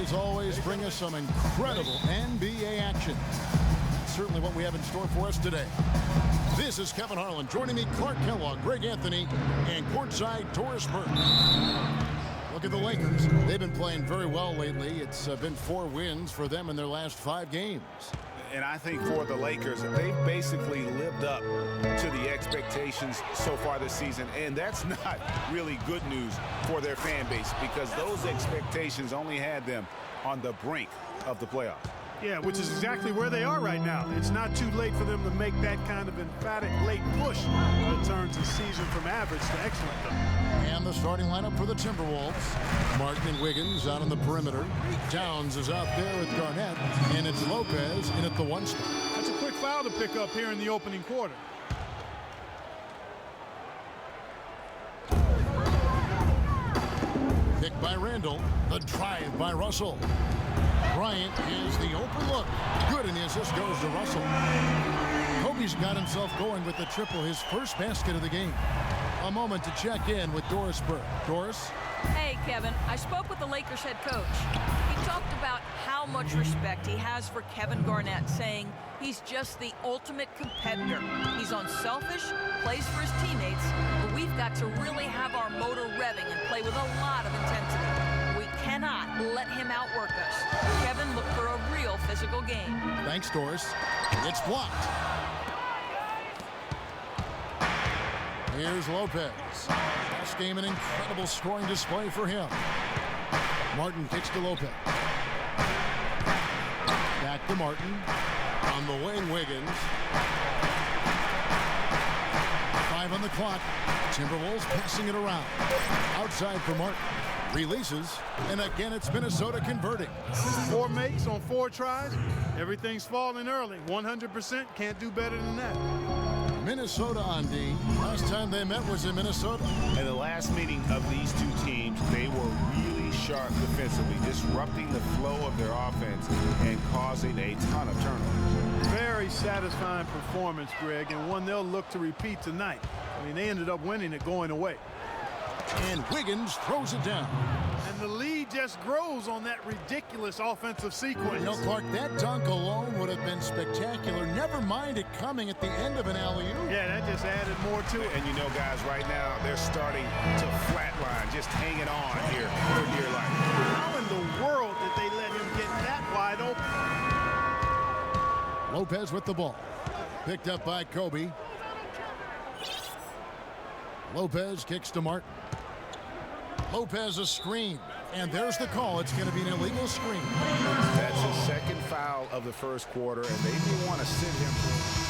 as always, bring us some incredible NBA action. Certainly what we have in store for us today. This is Kevin Harlan. Joining me, Clark Kellogg, Greg Anthony, and courtside Doris Burke. Look at the Lakers. They've been playing very well lately. It's been 4 wins for them in their last 5 games. And I think for the Lakers, they've basically lived up to the expectations so far this season. And that's not really good news for their fan base because those expectations only had them on the brink of the playoffs. Yeah, which is exactly where they are right now. It's not too late for them to make that kind of emphatic late push that turns the season from average to excellent. And the starting lineup for the Timberwolves. Martin and Wiggins out on the perimeter. Towns is out there with Garnett. And it's Lopez in at the 1 spot. That's a quick foul to pick up here in the opening quarter. Picked by Randall. The drive by Russell. Bryant is the open look. Good, and the assist goes to Russell. Kobe's got himself going with the triple, his first basket of the game. A moment to check in with Doris Burke. Doris? Hey, Kevin. I spoke with the Lakers head coach. He talked about how much respect he has for Kevin Garnett, saying he's just the ultimate competitor. He's unselfish, plays for his teammates, but we've got to really have our motor revving and play with a lot of intensity. We cannot let him outwork us. Kevin looked for a real physical game. Thanks, Doris. It's blocked. Here's Lopez. Last game, an incredible scoring display for him. Martin kicks to Lopez. Back to Martin. On the wing, Wiggins. 5 on the clock. Timberwolves passing it around. Outside for Martin. Releases, and again it's Minnesota converting. 4 makes on 4 tries. Everything's falling early. 100%, can't do better than that. Minnesota on D. Last time they met was in Minnesota. In the last meeting of these 2 teams, they were really sharp defensively, disrupting the flow of their offense and causing a ton of turnovers. Very satisfying performance, Greg, and one they'll look to repeat tonight. I mean, they ended up winning it going away. And Wiggins throws it down. And the lead just grows on that ridiculous offensive sequence. You know, Clark, that dunk alone would have been spectacular. Never mind it coming at the end of an alley-oop. Yeah, that just added more to it. And you know, guys, right now, they're starting to flatline, just hanging on here for dear life. How in the world did they let him get that wide open? Lopez with the ball. Picked up by Kobe. Lopez kicks to Martin. Lopez a screen, and there's the call. It's going to be an illegal screen. That's his second foul of the first quarter, and they may want to sit him for...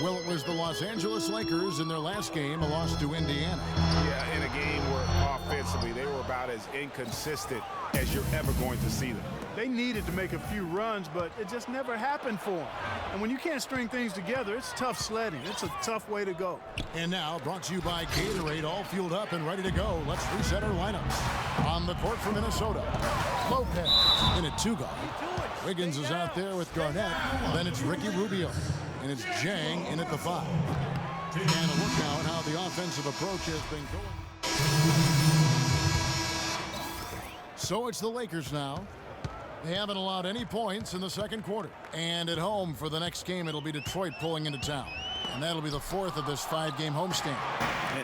Well, it was the Los Angeles Lakers in their last game, a loss to Indiana. Yeah, in a game where offensively they were about as inconsistent as you're ever going to see them. They needed to make a few runs, but it just never happened for them. And when you can't string things together, it's tough sledding. It's a tough way to go. And now, brought to you by Gatorade, all fueled up and ready to go. Let's reset our lineups. On the court for Minnesota, Lopez in at 2 guard. Wiggins is out there with Garnett. Then it's Ricky Rubio. And it's Jang in at the 5. And a look now at how the offensive approach has been going. So it's the Lakers now. They haven't allowed any points in the second quarter. And at home for the next game, it'll be Detroit pulling into town. And that'll be the 4th of this 5-game homestand.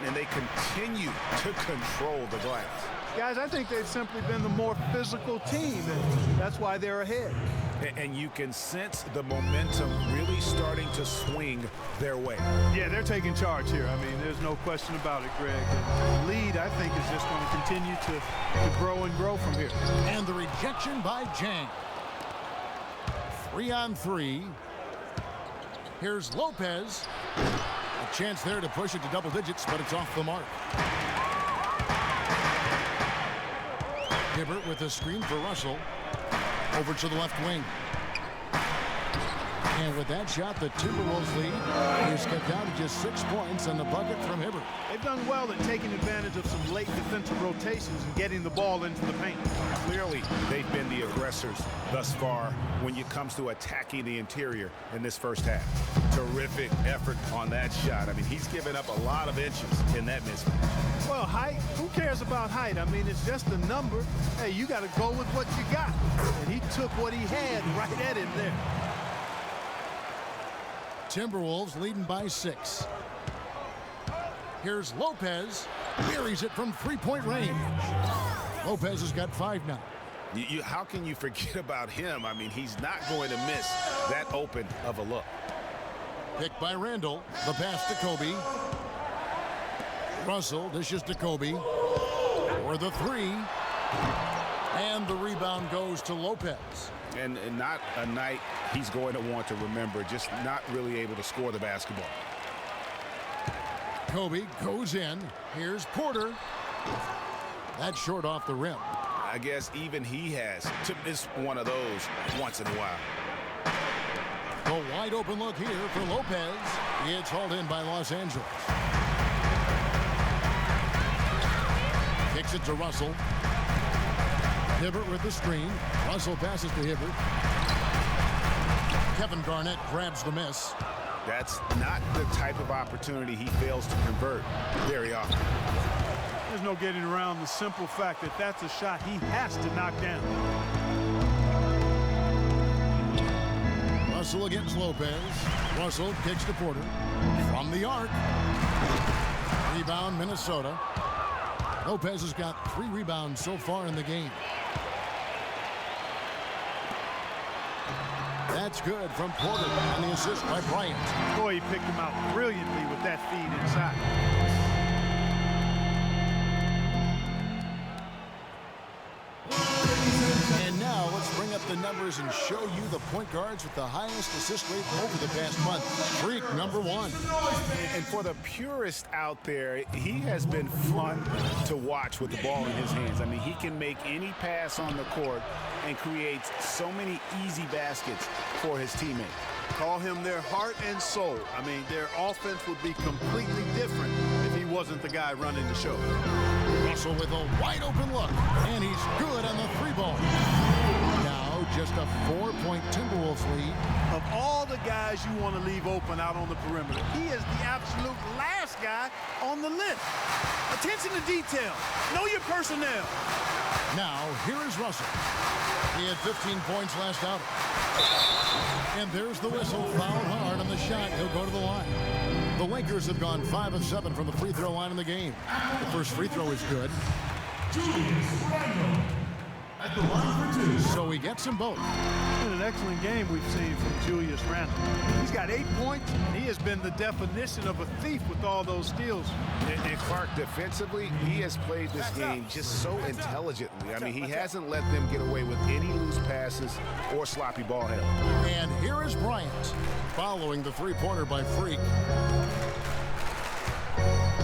And they continue to control the glass. Guys, I think they've simply been the more physical team, and that's why they're ahead. And you can sense the momentum really starting to swing their way. Yeah, they're taking charge here. I mean, there's no question about it, Greg. And the lead, I think, is just going to continue to grow and grow from here. And the rejection by Jang. 3 on 3. Here's Lopez. A chance there to push it to double digits, but it's off the mark. Hibbert with a screen for Russell. Over to the left wing. And with that shot, the Timberwolves lead is cut down to just 6 points on the bucket from Hibbert. They've done well at taking advantage of some late defensive rotations and getting the ball into the paint. Clearly, they've been the aggressors thus far when it comes to attacking the interior in this first half. Terrific effort on that shot. I mean, he's given up a lot of inches in that mismatch. Well, height, who cares about height? I mean, it's just a number. Hey, you got to go with what you got. And he took what he had right at him there. Timberwolves leading by 6. Here's Lopez. Buries it from three-point range. Lopez has got 5 now. How can you forget about him? I mean, he's not going to miss that open of a look. Picked by Randall. The pass to Kobe. Russell dishes to Kobe for the 3. And the rebound goes to Lopez. And not a night he's going to want to remember, just not really able to score the basketball. Kobe goes in. Here's Porter. That's short off the rim. I guess even he has to miss one of those once in a while. A wide open look here for Lopez. It's hauled in by Los Angeles. Kicks it to Russell. Hibbert with the screen. Russell passes to Hibbert. Kevin Garnett grabs the miss. That's not the type of opportunity he fails to convert very often. There's no getting around the simple fact that that's a shot he has to knock down. Russell against Lopez. Russell kicks to Porter. From the arc. Rebound, Minnesota. Lopez has got 3 rebounds so far in the game. That's good from Porter on the assist by Bryant. Boy, he picked him out brilliantly with that feed inside. And now let's bring up the numbers and show you the point guards with the highest assist rate over the past month. Freak number 1. And for the purist out there, he has been fun to watch with the ball in his hands. I mean, he can make any pass on the court and creates so many easy baskets for his teammates. Call him their heart and soul. I mean, their offense would be completely different if he wasn't the guy running the show. Russell with a wide open look, and he's good on the 3-ball. Now just a 4-point Timberwolves lead. Of all the guys you want to leave open out on the perimeter, he is the absolute last guy on the list. Attention to detail. Know your personnel. Now, here is Russell. He had 15 points last outing. And there's the whistle. Fouled hard on the shot. He'll go to the line. The Lakers have gone 5 of 7 from the free throw line in the game. The first free throw is good. At the line for 2. So he gets them both. It's been an excellent game we've seen from Julius Randle. He's got 8 points, and he has been the definition of a thief with all those steals. And Clark, defensively, he has played this game just so intelligently. I mean, he hasn't let them get away with any loose passes or sloppy ball handling. And here is Bryant following the 3-pointer by Freak.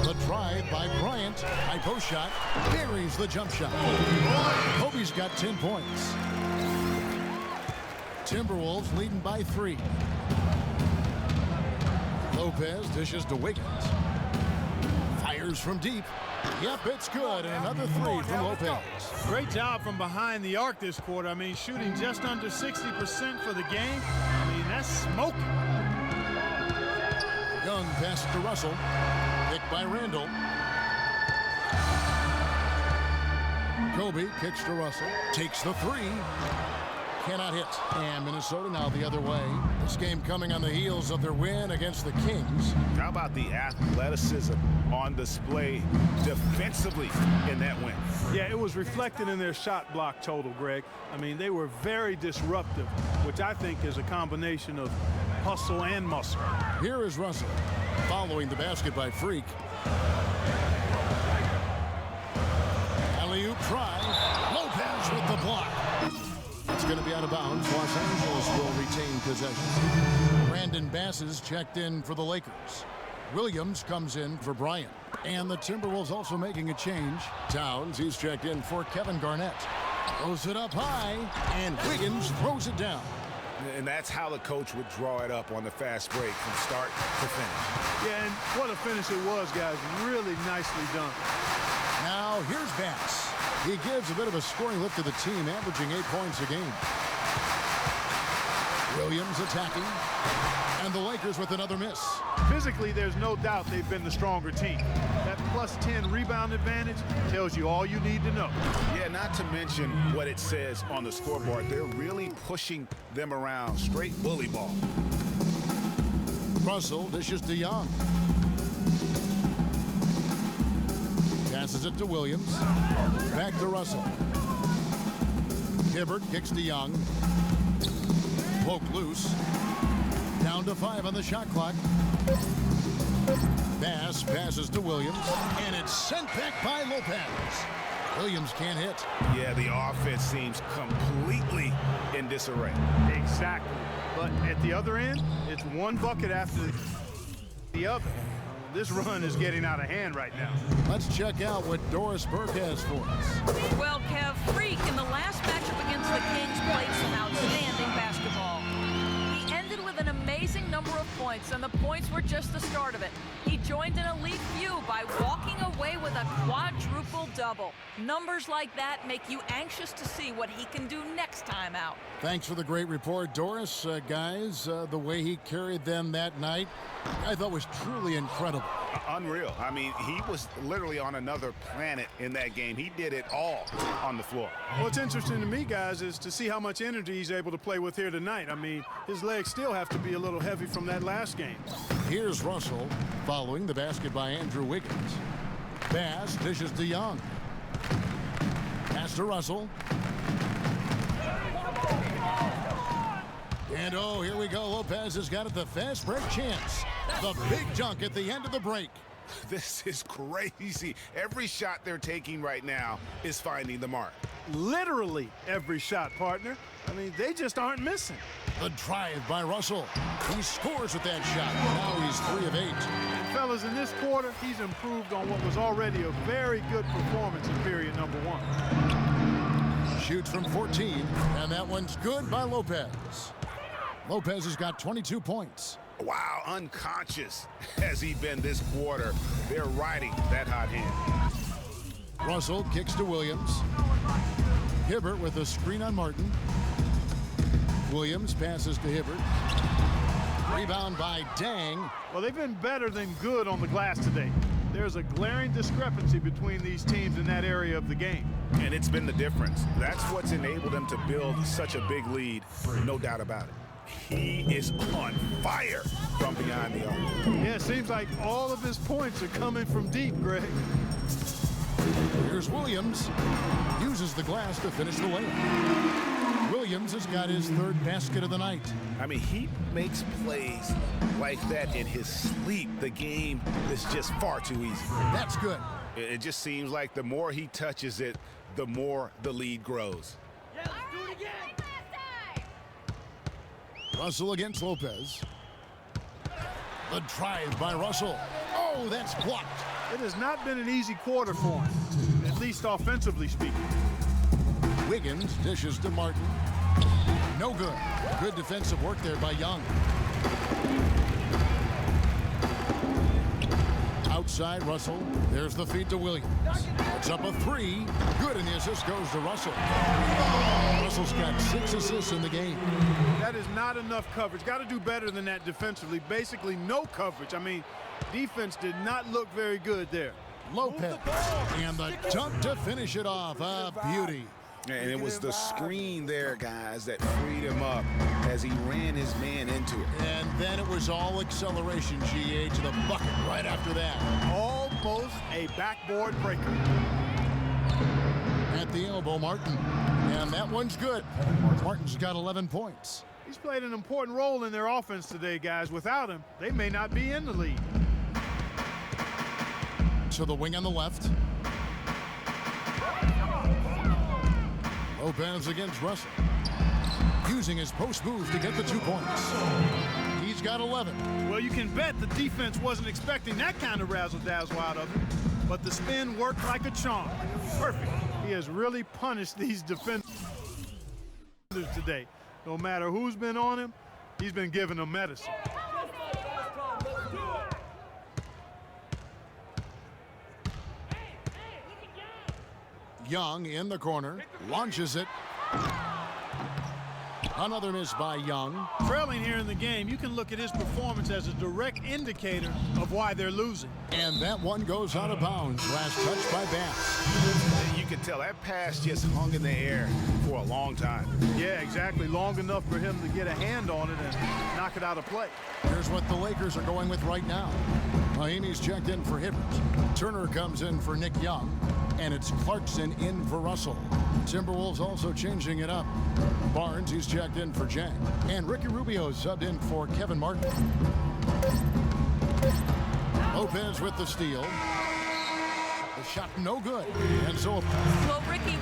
The drive by Bryant. High post shot. Buries the jump shot. Kobe's got 10 points. Timberwolves leading by 3. Lopez dishes to Wiggins. Fires from deep. Yep, it's good. And another 3 from Lopez. Great job from behind the arc this quarter. I mean, shooting just under 60% for the game. I mean, that's smoking. Young passes to Russell. Picked by Randall. Kobe kicks to Russell. Takes the 3. Cannot hit. And Minnesota now the other way. This game coming on the heels of their win against the Kings. How about the athleticism on display defensively in that win? Yeah, it was reflected in their shot block total, Greg. I mean, they were very disruptive, which I think is a combination of hustle and muscle. Here is Russell following the basket by Freak. Alley-oop try. Lopez with the block. It's going to be out of bounds. Los Angeles will retain possession. Brandon Bass is checked in for the Lakers. Williams comes in for Bryant. And the Timberwolves also making a change. Towns, he's checked in for Kevin Garnett. Throws it up high, and Wiggins throws it down. And that's how the coach would draw it up on the fast break from start to finish. Yeah, and what a finish it was, guys. Really nicely done. Now here's Bass. He gives a bit of a scoring lift to the team, averaging 8 points a game. Williams attacking, and the Lakers with another miss. Physically, there's no doubt they've been the stronger team. That plus 10 rebound advantage tells you all you need to know. Yeah, not to mention what it says on the scoreboard. They're really pushing them around. Straight bully ball. Russell dishes to Young. Passes it to Williams. Back to Russell. Hibbert kicks to Young. Poke loose. Down to 5 on the shot clock. Bass passes to Williams, and it's sent back by Lopez. Williams can't hit. Yeah, the offense seems completely in disarray. Exactly. But at the other end, it's one bucket after the other. This run is getting out of hand right now. Let's check out what Doris Burke has for us. Well, Kev, Freak in the last matchup against the Kings played some outstanding basketball. He ended with an amazing number of points, and the points were just the start of it. He joined an elite few by walking away with a quadruple double. Numbers like that make you anxious to see what he can do next time out. Thanks for the great report, Doris. Guys, the way he carried them that night, I thought was truly incredible. Unreal. I mean, he was literally on another planet in that game. He did it all on the floor. What's interesting to me, guys, is to see how much energy he's able to play with here tonight. I mean, his legs still have to be a little heavy from that last game. Here's Russell following the basket by Andrew Wiggins. Bass dishes to Young. Pass to Russell. And oh, here we go. Lopez has got it, the fast break chance. The big dunk at the end of the break. This is crazy. Every shot they're taking right now is finding the mark. Literally every shot, partner. I mean, they just aren't missing. The drive by Russell. He scores with that shot. Now he's 3 of 8. And fellas, in this quarter, he's improved on what was already a very good performance in period number 1. Shoots from 14, and that one's good by Lopez. Lopez has got 22 points. Wow, unconscious has he been this quarter. They're riding that hot hand. Russell kicks to Williams. Hibbert with a screen on Martin. Williams passes to Hibbert. Rebound by Dang. Well, they've been better than good on the glass today. There's a glaring discrepancy between these teams in that area of the game. And it's been the difference. That's what's enabled them to build such a big lead, no doubt about it. He is on fire from behind the arc. Yeah, it seems like all of his points are coming from deep, Greg. Here's Williams. Uses the glass to finish the layup. Williams has got his 3rd basket of the night. I mean, he makes plays like that in his sleep. The game is just far too easy. That's good. It just seems like the more he touches it, the more the lead grows. Yeah, let's do it again. Russell against Lopez. The drive by Russell. Oh, that's blocked. It has not been an easy quarter for him, at least offensively speaking. Wiggins dishes to Martin. No good. Good defensive work there by Young. Outside Russell. There's the feed to Williams. It's up a 3. Good, and the assist goes to Russell. Russell's got 6 assists in the game. That is not enough coverage. Got to do better than that defensively. Basically no coverage. I mean, defense did not look very good there. Lopez. And the dunk to finish it off. A beauty. And it was the screen there, guys, that freed him up as he ran his man into it. And then it was all acceleration, GA, to the bucket right after that. Almost a backboard breaker. At the elbow, Martin. And that one's good. Martin's got 11 points. He's played an important role in their offense today, guys. Without him, they may not be in the lead. To the wing on the left. Lopez against Russell. Using his post move to get the 2 points. He's got 11. Well, you can bet the defense wasn't expecting that kind of razzle-dazzle out of him. But the spin worked like a charm. Perfect. He has really punished these defenders today. No matter who's been on him, he's been giving them medicine. Young in the corner, launches it. Another miss by Young. Trailing here in the game, you can look at his performance as a direct indicator of why they're losing. And that one goes out of bounds. Last touch by Bass. You can tell that pass just hung in the air for a long time. Yeah, exactly. Long enough for him to get a hand on it and knock it out of play. Here's what the Lakers are going with right now. Mahimi's checked in for Hibbert. Turner comes in for Nick Young. And it's Clarkson in for Russell. Timberwolves also changing it up. Barnes, he's checked in for Jang. And Ricky Rubio subbed in for Kevin Martin. Lopez with the steal. The shot no good. And so... Well, Ricky...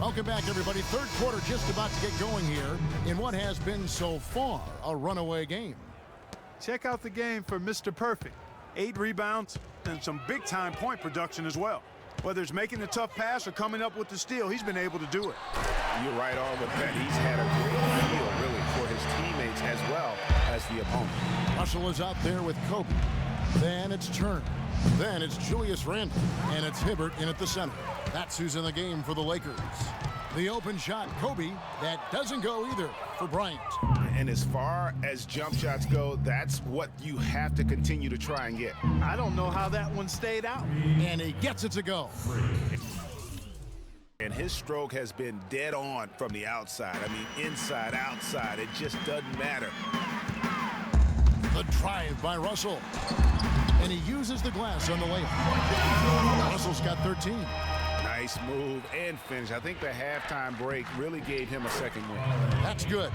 Welcome back, everybody. Third quarter just about to get going here in what has been so far a runaway game. Check out the game for Mr. Perfect. 8 rebounds and some big-time point production as well. Whether it's making the tough pass or coming up with the steal, he's been able to do it. You're right on with that. He's had a great feel, really, for his teammates as well as the opponent. Russell is out there with Kobe. Then it's Turner. Then it's Julius Randle. And it's Hibbert in at the center. That's who's in the game for the Lakers. The open shot, Kobe, that doesn't go either for Bryant. And as far as jump shots go, that's what you have to continue to try and get. I don't know how that one stayed out. And he gets it to go. And his stroke has been dead on from the outside. I mean, inside, outside, it just doesn't matter. The drive by Russell. And he uses the glass on the layup. Russell's got 13. Nice move and finish. I think the halftime break really gave him a second win. That's good.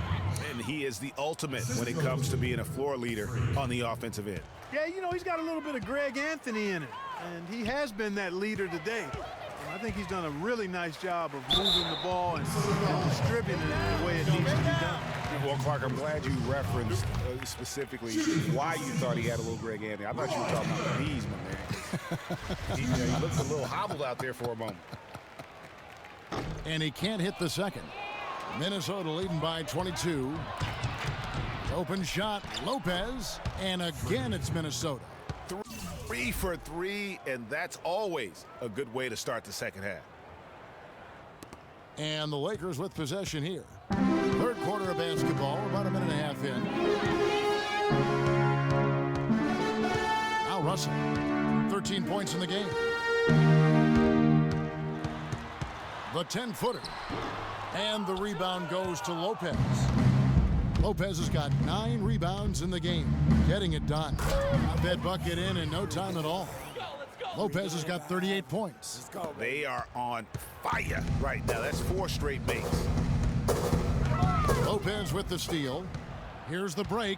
And he is the ultimate when it comes to being a floor leader on the offensive end. Yeah, you know, he's got a little bit of Greg Anthony in it. And he has been that leader today. And I think he's done a really nice job of moving the ball and distributing it the way it needs to be done. Well, Clark, I'm glad you referenced specifically why you thought he had a little Greg Anthony. I thought you were talking about the knees, my man. He looked a little hobbled out there for a moment. And he can't hit the second. Minnesota leading by 22. Open shot, Lopez. And again, it's Minnesota. 3 for 3, and that's always a good way to start the second half. And the Lakers with possession here. Third quarter of basketball, about a minute and a half in. Now Russell, 13 points in the game. The 10-footer. And the rebound goes to Lopez. Lopez has got 9 rebounds in the game, getting it done. Got that bucket in no time at all. Lopez has got 38 points. They are on fire right now. That's 4 straight makes. Lopez with the steal. Here's the break.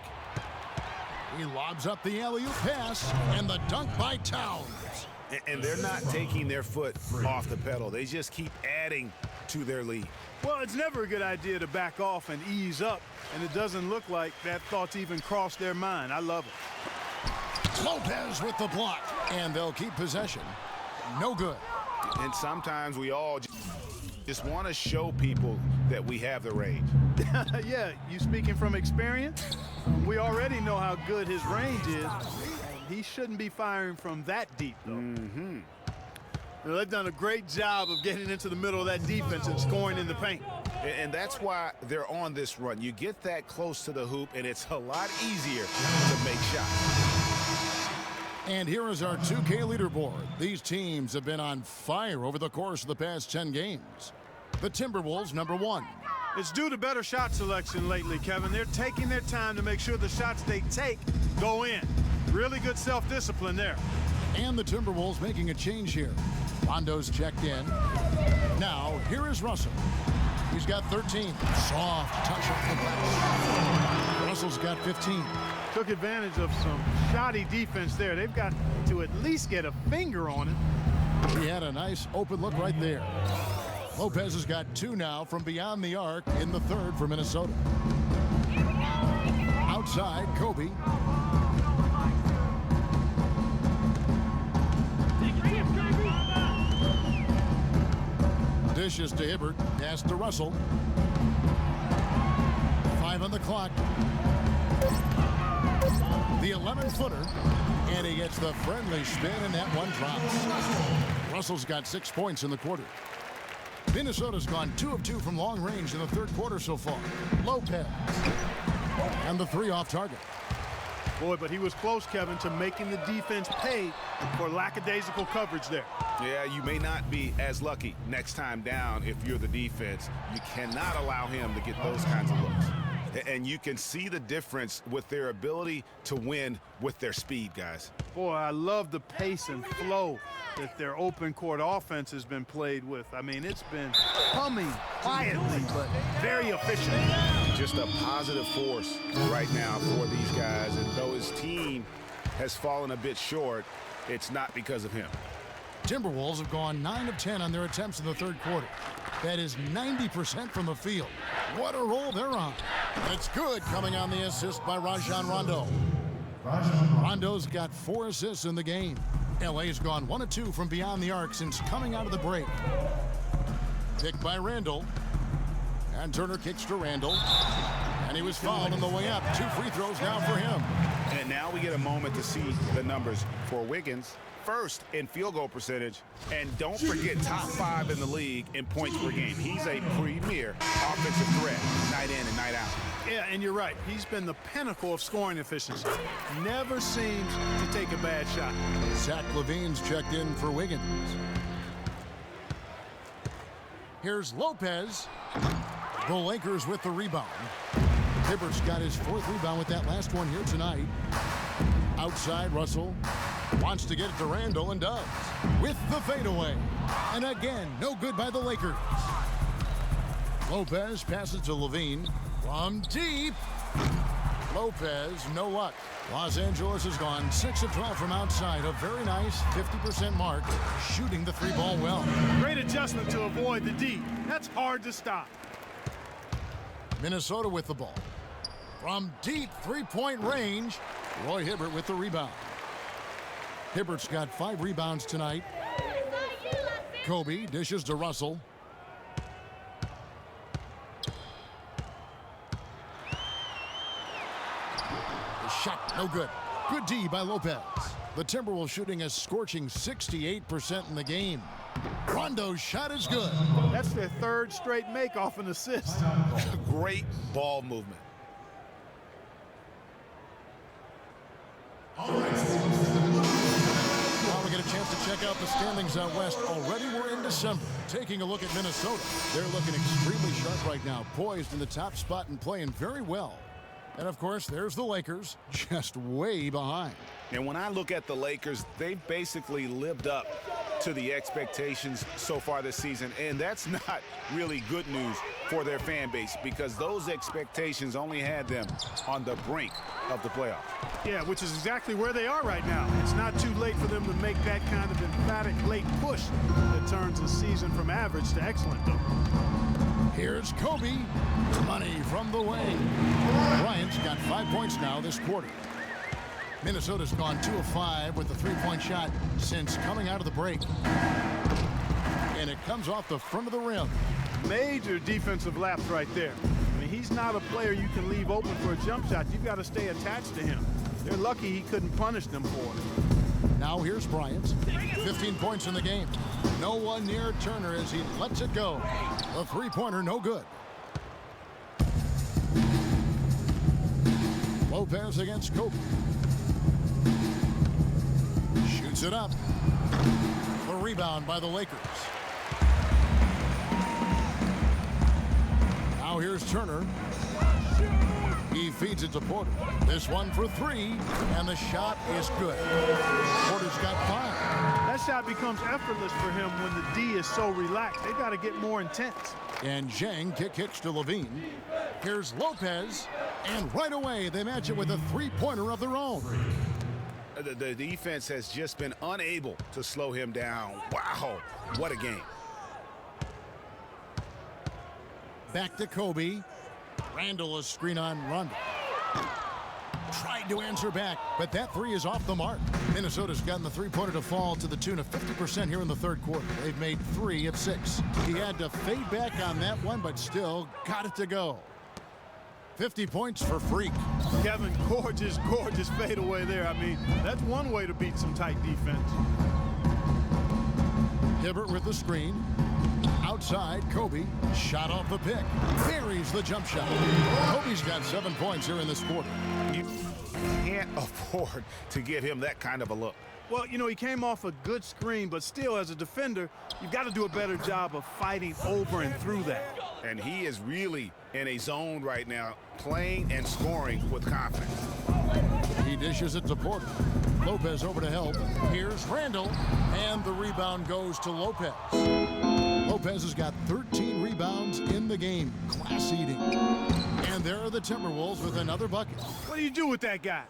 He lobs up the alley-oop pass, and the dunk by Towns. And they're not taking their foot off the pedal. They just keep adding to their lead. Well, it's never a good idea to back off and ease up, and it doesn't look like that thought's even crossed their mind. I love it. Lopez with the block, and they'll keep possession. No good. And sometimes we all just want to show people that we have the range. Yeah, you speaking from experience? We already know how good his range is. He shouldn't be firing from that deep, though. Mm-hmm. They've done a great job of getting into the middle of that defense and scoring in the paint. And that's why they're on this run. You get that close to the hoop, and it's a lot easier to make shots. And here is our 2K leaderboard. These teams have been on fire over the course of the past 10 games. The Timberwolves, number 1. It's due to better shot selection lately, Kevin. They're taking their time to make sure the shots they take go in. Really good self-discipline there. And the Timberwolves making a change here. Rondo's checked in. Now, here is Russell. He's got 13. Soft touch off the glass. Russell's got 15. Took advantage of some shoddy defense there. They've got to at least get a finger on it. He had a nice open look right there. Lopez has got 2 now from beyond the arc in the third for Minnesota. Outside, Kobe. Dishes to Hibbert. Pass to Russell. 5 on the clock. The 11-footer. And he gets the friendly spin, and that one drops. Russell's got 6 points in the quarter. Minnesota's gone 2 of 2 from long range in the third quarter so far. Lopez. And the 3 off target. Boy, but he was close, Kevin, to making the defense pay for lackadaisical coverage there. Yeah, you may not be as lucky next time down if you're the defense. You cannot allow him to get those kinds of looks. And you can see the difference with their ability to win with their speed, guys. Boy, I love the pace and flow that their open court offense has been played with. I mean, it's been humming quietly, but very efficient. Just a positive force right now for these guys. And though his team has fallen a bit short, it's not because of him. Timberwolves have gone 9 of 10 on their attempts in the third quarter. That is 90% from the field. What a roll they're on. It's good, coming on the assist by Rajon Rondo. Rondo's got 4 assists in the game. LA's gone 1 of 2 from beyond the arc since coming out of the break. Picked by Randall. And Turner kicks to Randall. And he was fouled on the way up. 2 free throws now for him. And now we get a moment to see the numbers for Wiggins. First in field goal percentage, and don't forget top 5 in the league in points per game. He's a premier offensive threat night in and night out. Yeah, and you're right. He's been the pinnacle of scoring efficiency. Never seems to take a bad shot. Zach LaVine's checked in for Wiggins. Here's Lopez. The Lakers with the rebound. Hibbert's got his 4th rebound with that last one here tonight. Outside, Russell wants to get it to Randall and does. With the fadeaway. And again, no good by the Lakers. Lopez passes to LaVine. From deep. Lopez, no luck. Los Angeles has gone 6 of 12 from outside. A very nice 50% mark. Shooting the 3-ball well. Great adjustment to avoid the D. That's hard to stop. Minnesota with the ball. From deep 3-point range. Roy Hibbert with the rebound. Hibbert's got 5 rebounds tonight. Kobe dishes to Russell. The shot, no good. Good D by Lopez. The Timberwolves shooting a scorching 68% in the game. Rondo's shot is good. That's their 3rd straight make off an assist. Great ball movement. Now we get a chance to check out the standings out west. Already we're in December. Taking a look at Minnesota. They're looking extremely sharp right now. Poised in the top spot and playing very well. And of course, there's the Lakers, just way behind. And when I look at the Lakers, they've basically lived up to the expectations so far this season. And that's not really good news for their fan base, because those expectations only had them on the brink of the playoffs. Yeah, which is exactly where they are right now. It's not too late for them to make that kind of emphatic late push that turns the season from average to excellent, though. Here's Kobe. Money from the wing. Bryant's got 5 points now this quarter. Minnesota's gone 2 of 5 with the 3-point shot since coming out of the break. And it comes off the front of the rim. Major defensive lapse right there. I mean, he's not a player you can leave open for a jump shot. You've got to stay attached to him. They're lucky he couldn't punish them for it. Now here's Bryant. 15 points in the game. No one near Turner as he lets it go. The 3-pointer, no good. Lopez against Kobe. Shoots it up. The rebound by the Lakers. Now here's Turner. He feeds it to Porter. This one for 3, and the shot is good. Porter's got 5. That shot becomes effortless for him when the D is so relaxed. They've got to get more intense. And Zhang kicks to LaVine. Here's Lopez, and right away they match it with a 3-pointer of their own. The defense has just been unable to slow him down. Wow, what a game. Back to Kobe. Randall, a screen on Rondo. tried to answer back, but that three is off the mark. Minnesota's gotten the three-pointer to fall to the tune of 50% here in the third quarter. They've made 3 of 6. He had to fade back on that one, but still got it to go. 50 points for Freak. Kevin, gorgeous fadeaway there. I mean, that's one way to beat some tight defense. Hibbert with the screen. Outside, Kobe. Shot off the pick. Buries the jump shot. Kobe's got 7 points here in this quarter. You can't afford to give him that kind of a look. Well, you know, he came off a good screen, but still, as a defender, you've got to do a better job of fighting over and through that. And he is really in a zone right now, playing and scoring with confidence. He dishes it to Porter. Lopez over to help. Here's Randall, and the rebound goes to Lopez. Lopez has got 13 rebounds in the game. Class eating. And there are the Timberwolves with another bucket. What do you do with that guy?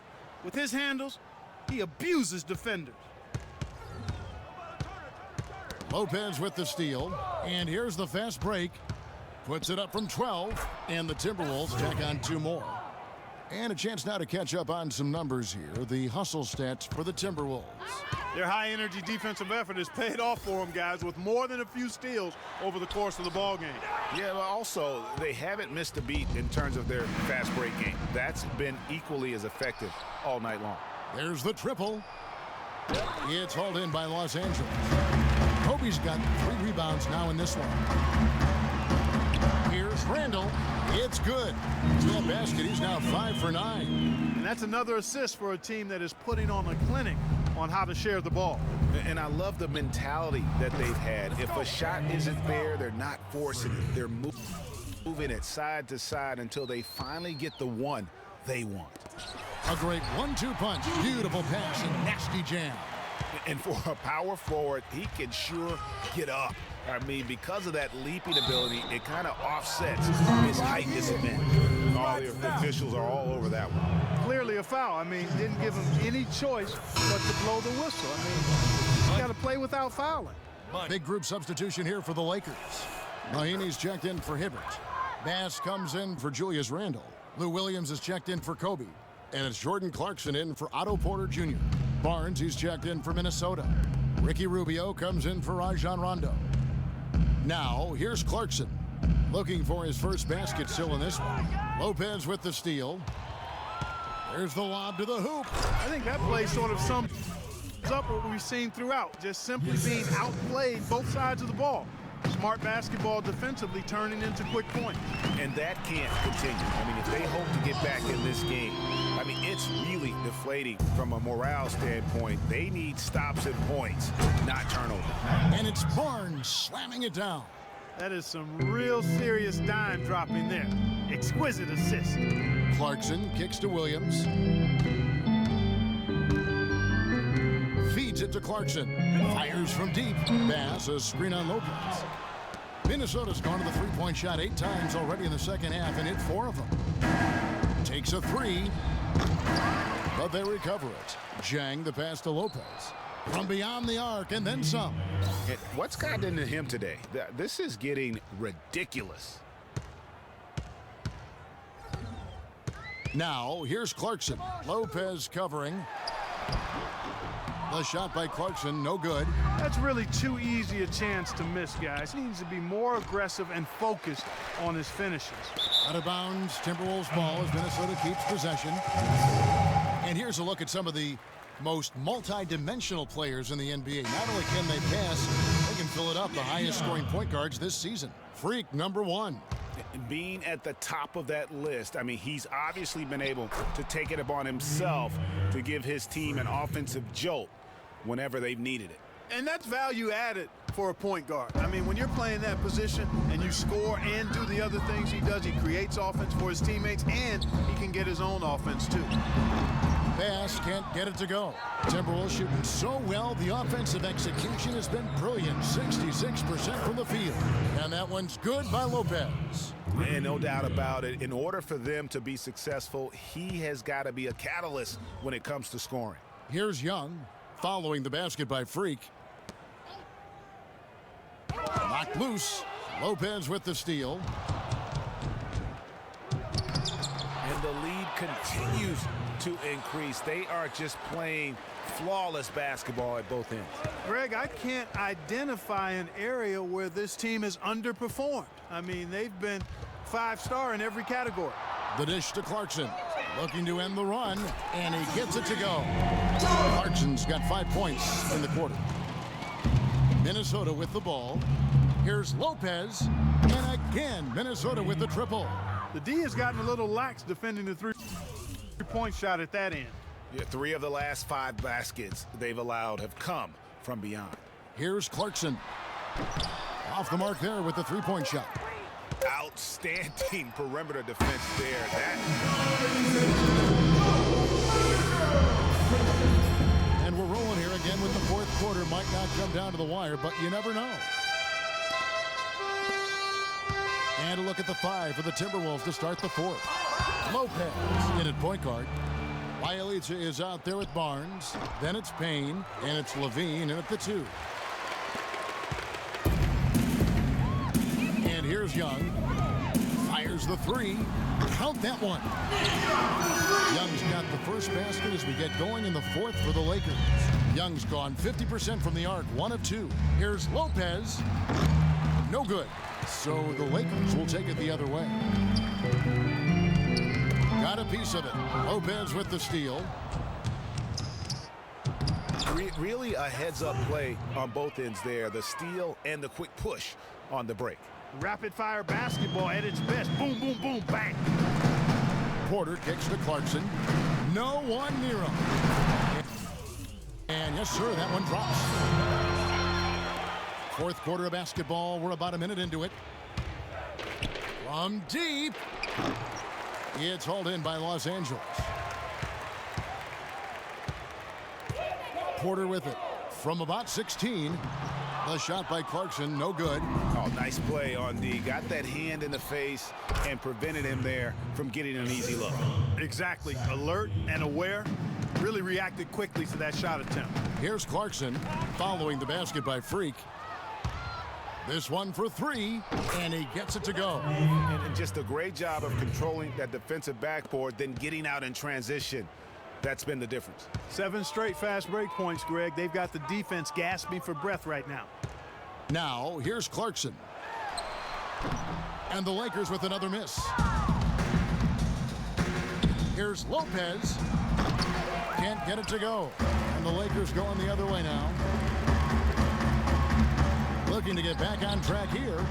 With his handles, he abuses defenders. Lopez with the steal. And here's the fast break. Puts it up from 12. And the Timberwolves tack on 2 more. And a chance now to catch up on some numbers here. The hustle stats for the Timberwolves. Their high-energy defensive effort has paid off for them, guys, with more than a few steals over the course of the ball game. Yeah, but also, they haven't missed a beat in terms of their fast break game. That's been equally as effective all night long. There's the triple. It's hauled in by Los Angeles. Kobe's got 3 rebounds now in this one. Here's Randall. It's good. To that basket, he's now 5 for 9. And that's another assist for a team that is putting on a clinic on how to share the ball. And I love the mentality that they've had. If a shot isn't there, they're not forcing it. They're moving it side to side until they finally get the one they want. A great 1-2 punch. Beautiful pass and nasty jam. And for a power forward, he can sure get up. I mean, because of that leaping ability, it kind of offsets his height disadvantage. All the officials are all over that one. Clearly a foul. I mean, didn't give him any choice but to blow the whistle. I mean, you got to play without fouling. Big group substitution here for the Lakers. Mahinmi's checked in for Hibbert. Bass comes in for Julius Randle. Lou Williams is checked in for Kobe. And it's Jordan Clarkson in for Otto Porter Jr. Barnes, he's checked in for Minnesota. Ricky Rubio comes in for Rajon Rondo. Now, here's Clarkson, looking for his first basket still in this one. Lopez with the steal. There's the lob to the hoop. I think that play sort of sums up what we've seen throughout, just simply being outplayed both sides of the ball. Smart basketball defensively turning into quick points. And that can't continue. I mean, if they hope to get back in this game, I mean, it's really deflating from a morale standpoint. They need stops and points, not turnovers. And it's Barnes slamming it down. That is some real serious dime dropping there. Exquisite assist. Clarkson kicks to Williams. Feeds it to Clarkson. Fires from deep. Bass, a screen on Lopez. Minnesota's gone to the three-point shot 8 times already in the second half and hit 4 of them. Takes a 3, but they recover it. Jang the pass to Lopez. From beyond the arc and then some. What's gotten into him today? This is getting ridiculous. Now, here's Clarkson. Lopez covering. The shot by Clarkson, no good. That's really too easy a chance to miss, guys. He needs to be more aggressive and focused on his finishes. Out of bounds, Timberwolves ball as Minnesota keeps possession. And here's a look at some of the most multi-dimensional players in the NBA. Not only can they pass, they can fill it up. The highest scoring point guards this season. Freak, number 1. Being at the top of that list, I mean, he's obviously been able to take it upon himself to give his team an offensive jolt whenever they've needed it. And that's value added for a point guard. I mean, when you're playing that position and you score and do the other things he does, he creates offense for his teammates and he can get his own offense too. Bass can't get it to go. Timberwolves shooting so well, the offensive execution has been brilliant. 66% from the field. And that one's good by Lopez. And no doubt about it, in order for them to be successful, he has got to be a catalyst when it comes to scoring. Here's Young, following the basket by Freak. Knocked loose. Lopez with the steal. And the lead continues to increase. They are just playing flawless basketball at both ends. Greg, I can't identify an area where this team has underperformed. I mean, they've been 5-star in every category. The dish to Clarkson, looking to end the run, and he gets it to go. Clarkson's got 5 points in the quarter. Minnesota with the ball. Here's Lopez, and again, Minnesota with the triple. The D has gotten a little lax defending the three-point shot at that end. Yeah, 3 of the last 5 baskets they've allowed have come from beyond. Here's Clarkson. Off the mark there with the three-point shot. Outstanding perimeter defense there. And we're rolling here again with the fourth quarter. Might not come down to the wire, but you never know. And a look at the 5 for the Timberwolves to start the fourth. Lopez in at point guard. Bjelica is out there with Barnes. Then it's Payne, and it's Levine in at the 2. And here's Young. Fires the 3. Count that one. Young's got the first basket as we get going in the fourth for the Lakers. Young's gone 50% from the arc, 1 of 2. Here's Lopez. No good. So the Lakers will take it the other way. Got a piece of it. Lopez with the steal. Really a heads-up play on both ends there. The steal and the quick push on the break. Rapid-fire basketball at its best. Boom, boom, boom, bang. Porter kicks to Clarkson. No one near him. And yes, sir, that one drops. Fourth quarter of basketball. We're about a minute into it. From deep. It's hauled in by Los Angeles. Porter with it. From about 16. The shot by Clarkson, no good. Oh, nice play on D. Got that hand in the face and prevented him there from getting an easy look. Exactly. Alert and aware. Really reacted quickly to that shot attempt. Here's Clarkson following the basket by Freak. This one for 3, and he gets it to go. And just a great job of controlling that defensive backboard, then getting out in transition. That's been the difference. 7 straight fast break points, Greg. They've got the defense gasping for breath right now. Now, here's Clarkson. And the Lakers with another miss. Here's Lopez. Can't get it to go. And the Lakers going the other way now. Looking to get back on track here.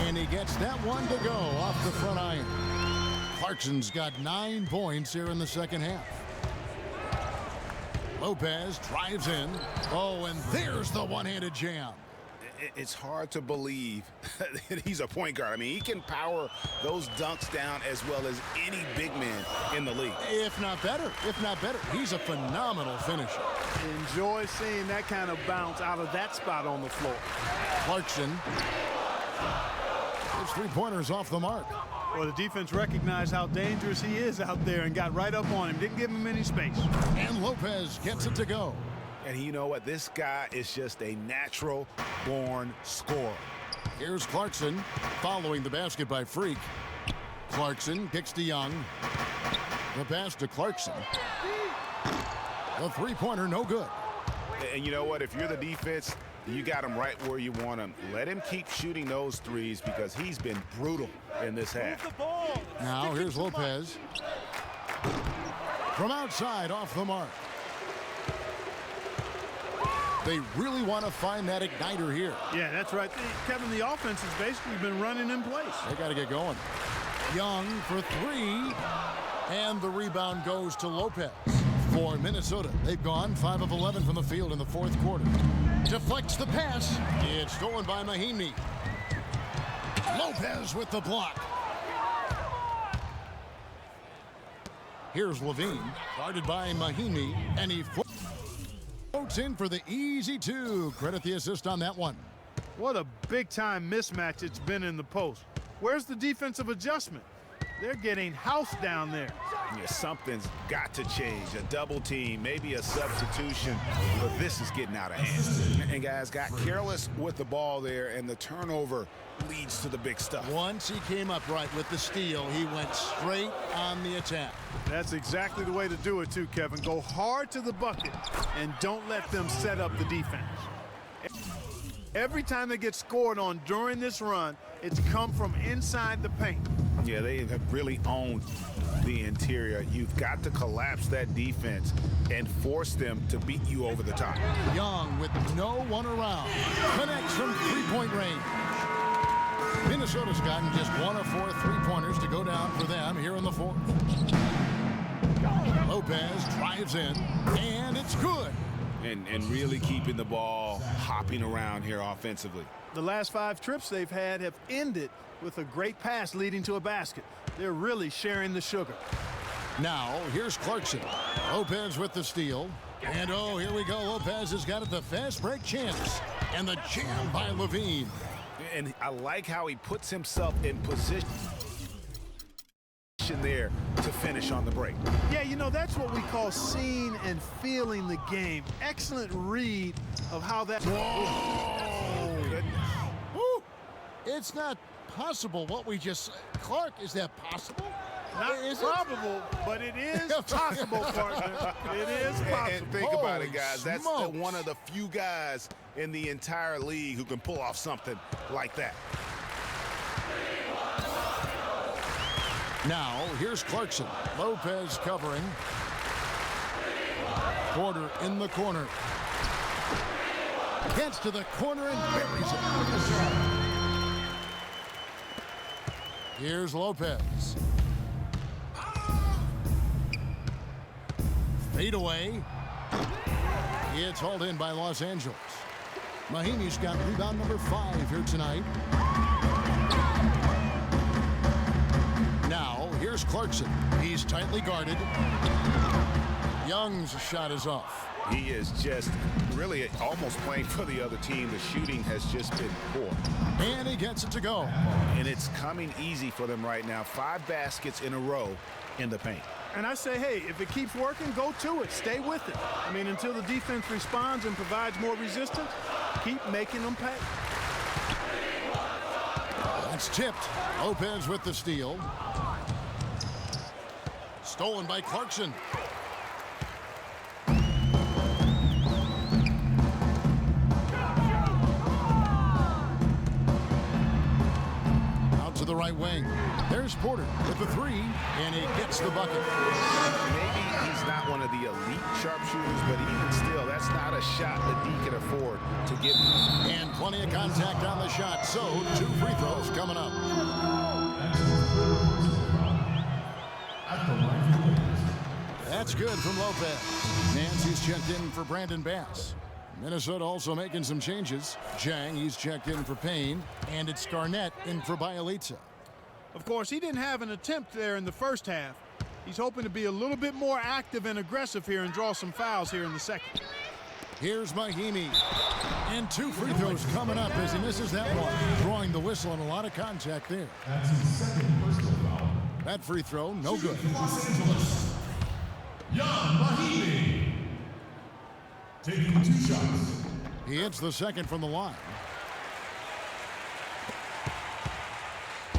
And he gets that one to go off the front iron. Clarkson's got 9 points here in the second half. Lopez drives in. Oh, and there's the one-handed jam. It's hard to believe that he's a point guard. I mean, he can power those dunks down as well as any big man in the league. If not better. If not better. He's a phenomenal finisher. Enjoy seeing that kind of bounce out of that spot on the floor. Clarkson. His three-pointers off the mark. Well, the defense recognized how dangerous he is out there and got right up on him. Didn't give him any space. And Lopez gets it to go. And you know what? This guy is just a natural-born scorer. Here's Clarkson following the basket by Freak. Clarkson kicks to Young. The pass to Clarkson. The three-pointer, no good. And you know what? If you're the defense, you got him right where you want him. Let him keep shooting those threes because he's been brutal in this half. Now here's Lopez. From outside, off the mark. They really want to find that igniter here. Yeah, that's right. Kevin, the offense has basically been running in place. They got to get going. Young for 3. And the rebound goes to Lopez. For Minnesota, they've gone 5 of 11 from the field in the fourth quarter. Deflects the pass. It's stolen by Mahinmi. Lopez with the block. Here's Levine, guarded by Mahinmi, and he floats in for the easy 2. Credit the assist on that one. What a big-time mismatch it's been in the post. Where's the defensive adjustment? They're getting housed down there. Yeah, something's got to change. A double team, maybe a substitution, but this is getting out of hand. And guys got careless with the ball there, and the turnover leads to the big stuff. Once he came up right with the steal, he went straight on the attack. That's exactly the way to do it too, Kevin. Go hard to the bucket and don't let them set up the defense. Every time they get scored on during this run, it's come from inside the paint. Yeah, they have really owned the interior. You've got to collapse that defense and force them to beat you over the top. Young with no one around. Connects from three-point range. Minnesota's gotten just 1 of 4 three-pointers to go down for them here in the fourth. Lopez drives in, and it's good. And really keeping the ball hopping around here offensively. The last 5 trips they've had have ended with a great pass leading to a basket. They're really sharing the sugar. Now, here's Clarkson. Lopez with the steal. And, oh, here we go. Lopez has got it, the fast break chance. And the jam by Levine. And I like how he puts himself in position there to finish on the break. Yeah, you know, that's what we call seeing and feeling the game. Excellent read of how that... Whoa! Woo! It's not possible what we just... Clark, is that possible? Not probable, but it is possible, partner. It is possible. And think about it, guys. Holy That's smokes. one of the few guys in the entire league who can pull off something like that. Now, here's Clarkson. Lopez covering. Porter in the corner. Gets to the corner and buries it. Here's Lopez. Fade away. It's hauled in by Los Angeles. Mahimi's got rebound number 5 here tonight. Now, here's Clarkson. He's tightly guarded. Young's shot is off. He is just really almost playing for the other team. The shooting has just been poor. And he gets it to go. And it's coming easy for them right now. 5 baskets in a row in the paint. And I say, hey, if it keeps working, go to it. Stay with it. I mean, until the defense responds and provides more resistance, keep making them pay. That's tipped. Lopez with the steal. Stolen by Clarkson. Out to the right wing. There's Porter with the 3, and he gets the bucket. Maybe he's not one of the elite sharpshooters, but even still, that's not a shot that he can afford to give. And plenty of contact on the shot, so 2 free throws coming up. That's good from Lopez. Nancy's checked in for Brandon Bass. Minnesota also making some changes. Jang, he's checked in for Payne, and it's Garnett in for Bielitsa. Of course, he didn't have an attempt there in the first half. He's hoping to be a little bit more active and aggressive here and draw some fouls here in the second. Here's Mahimi. And 2 free throws coming up as he misses that one. Drawing the whistle and a lot of contact there. That's his second personal foul. That free throw, no good. Young Mahimi taking 2 shots. He hits the second from the line.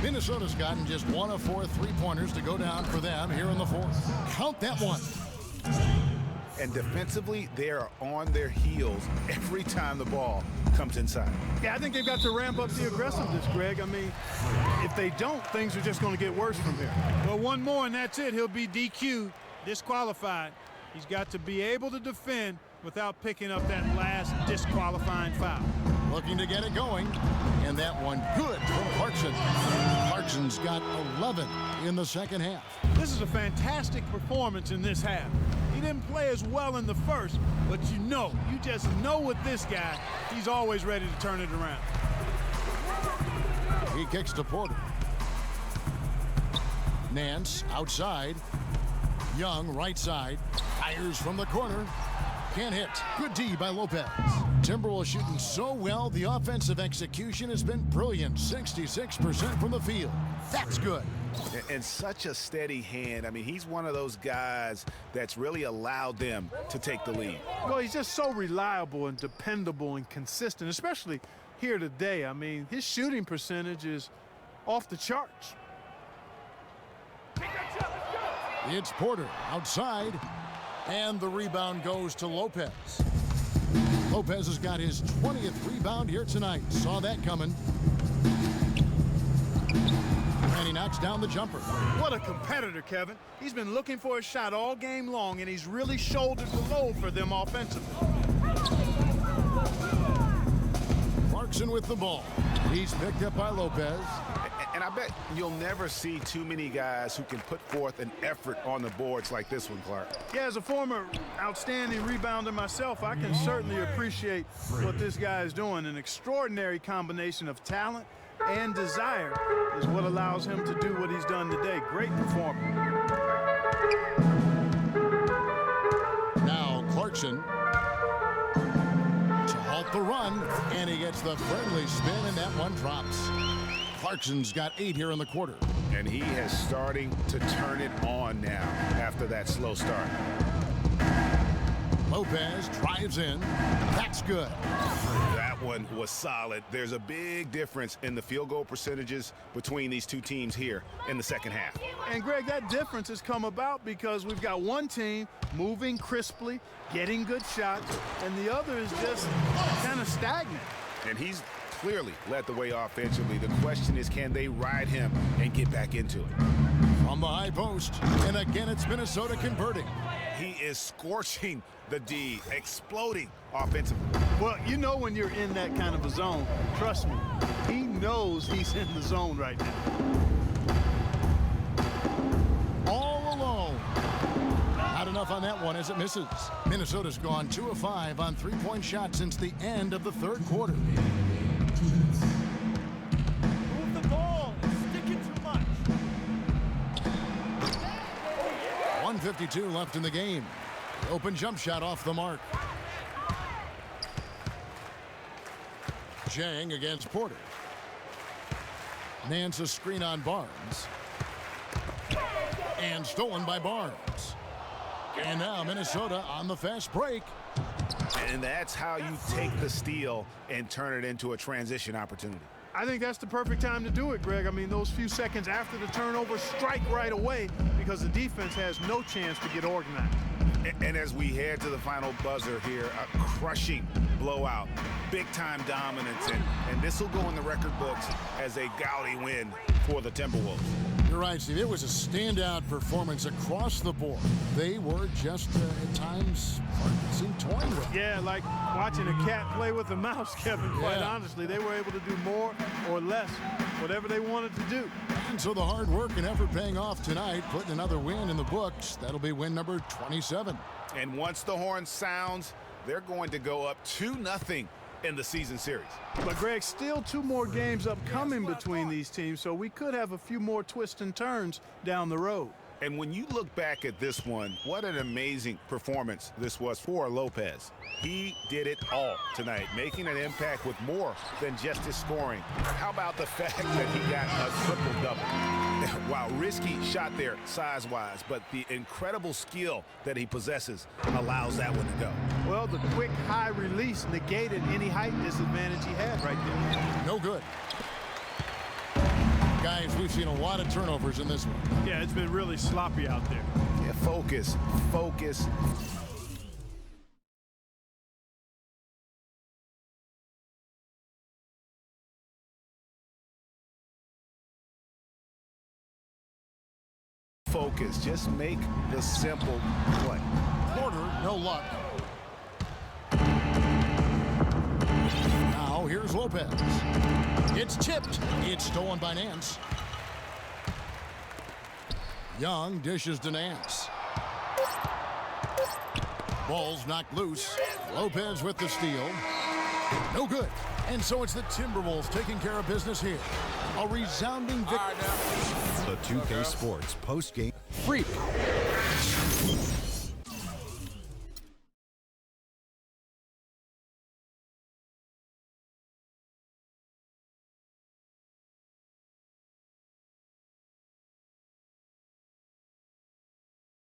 Minnesota's gotten just 1 of 4 three-pointers to go down for them here in the fourth. Count that one. And defensively, they are on their heels every time the ball comes inside. Yeah, I think they've got to ramp up the aggressiveness, Greg. I mean, if they don't, things are just going to get worse from here. Well, one more, and that's it. He'll be DQ'd, disqualified. He's got to be able to defend without picking up that last disqualifying foul. Looking to get it going. And that one good from Clarkson. Clarkson's got 11 in the second half. This is a fantastic performance in this half. He didn't play as well in the first, but you just know with this guy, he's always ready to turn it around. He kicks to Porter. Nance outside. Young right side. Fires from the corner. Can't hit. Good D by Lopez. Timberwolves shooting so well, the offensive execution has been brilliant. 66% from the field. That's good. And such a steady hand. I mean, he's one of those guys that's really allowed them to take the lead. Well, he's just so reliable and dependable and consistent, especially here today. I mean, his shooting percentage is off the charts. It's Porter outside, and the rebound goes to Lopez. Lopez has got his 20th rebound here tonight. Saw that coming. And he knocks down the jumper. What a competitor, Kevin. He's been looking for a shot all game long, and he's really shouldered the load for them offensively. Clarkson with the ball. He's picked up by Lopez. And I bet you'll never see too many guys who can put forth an effort on the boards like this one, Clark. Yeah, as a former outstanding rebounder myself, I can certainly appreciate what this guy is doing. An extraordinary combination of talent and desire is what allows him to do what he's done today. Great performance. Now Clarkson to halt the run, and he gets the friendly spin, and that one drops. Clarkson's got 8 here in the quarter. And he is starting to turn it on now after that slow start. Lopez drives in. That's good. That one was solid. There's a big difference in the field goal percentages between these two teams here in the second half. And, Greg, that difference has come about because we've got one team moving crisply, getting good shots, and the other is just kind of stagnant. And he's clearly led the way offensively. The question is, can they ride him and get back into it? From the high post, and again it's Minnesota converting. He is scorching the D, exploding offensively. Well, you know when you're in that kind of a zone, trust me, he knows he's in the zone right now. All alone. Not enough on that one as it misses. Minnesota's gone 2 of 5 on three-point shots since the end of the third quarter. Move the ball. It's sticking too much. 1:52 left in the game. Open jump shot off the mark. Jang against Porter. Nance a screen on Barnes. And stolen by Barnes. And now Minnesota on the fast break. And that's how you take the steal and turn it into a transition opportunity. I think that's the perfect time to do it, Greg. I mean, those few seconds after the turnover, strike right away because the defense has no chance to get organized. And as we head to the final buzzer here, a crushing blowout, big-time dominance, and this will go in the record books as a gaudy win for the Timberwolves. You're right, Steve. It was a standout performance across the board. They were just, at times, seemed toying with. Yeah, like watching a cat play with a mouse, Kevin, quite honestly. They were able to do more or less, whatever they wanted to do. And so the hard work and effort paying off tonight, putting another win in the books. That'll be win number 27. And once the horn sounds, they're going to go up 2-0 in the season series. But, Greg, still 2 more games upcoming between these teams, so we could have a few more twists and turns down the road. And when you look back at this one, what an amazing performance this was for Lopez. He did it all tonight, making an impact with more than just his scoring. How about the fact that he got a triple-double? Wow, risky shot there size-wise, but the incredible skill that he possesses allows that one to go. Well, the quick high release negated any height disadvantage he had right there. No good. Guys, we've seen a lot of turnovers in this one. Yeah, it's been really sloppy out there. Yeah, focus. Focus. Just make the simple play. Porter, no luck. Now here's Lopez. It's tipped. It's stolen by Nance. Young dishes to Nance. Ball's knocked loose. Lopez with the steal. No good. And so it's the Timberwolves taking care of business here. A resounding victory. The 2K Sports post-game free.